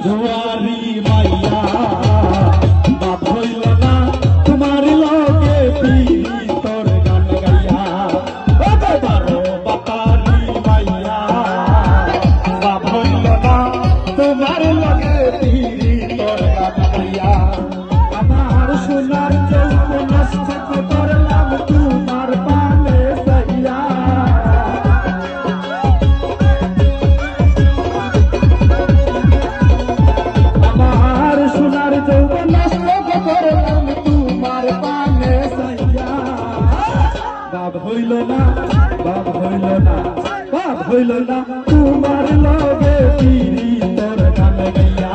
জুয়ারি মাইয়া বাপ হইল না তোমার লগে পিরি তোর গান গাইয়া বারো বাতারি মাইয়া বাপ হইল না তোমার লগে পিরি তোর গান গাইয়া আমার সোনার যৌবন নষ্ট করলাম তোমার পালে সাইয়া বাপ হইল না বাপ হইল না বাপ হইল না তোমার লগে পিরি তোর গান গাইয়া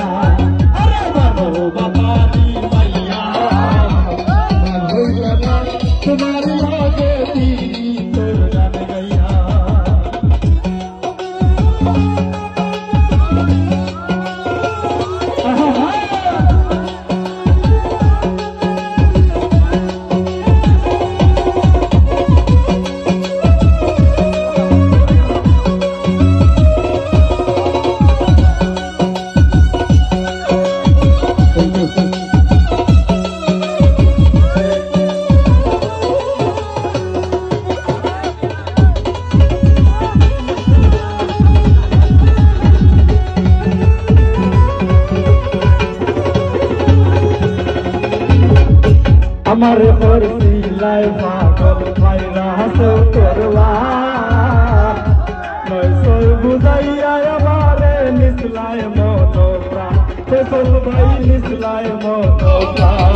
আরে বাবু বাবারি মাইয়া বাপ হইল না তোমার লগে পিরি তোর গান গাইয়া আমার হরসিলাই পাগল ভাইরা হাসো করবা নয়সই বুঝাইয়া আমারে নিসলাই মনো প্রাণ ফেসল ভাই নিসলাই মনো প্রাণ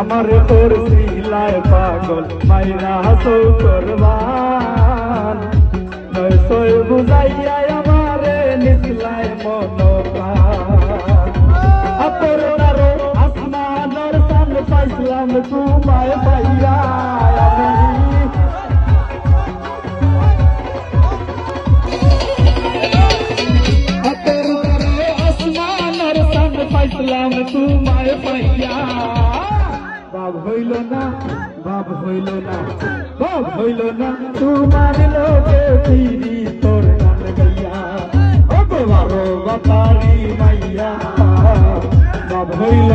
আমার হরসিলাই পাগল মাইরা হাসো করবান নয়সই বুঝাইয়া আমারে নিসলাই মনো প্রাণ আপরনারো আসমানর সান পাইলাম তোমায় পাইয়া আপরনারো আসমানর সান পাইলাম তোমায় পাইয়া বাপ হইল না বাপ হইল না বাপ হইল না তোমার লোকে পিরি তোর গান গাইয়া ও বারো বাতারি মাইয়া বাপ হইল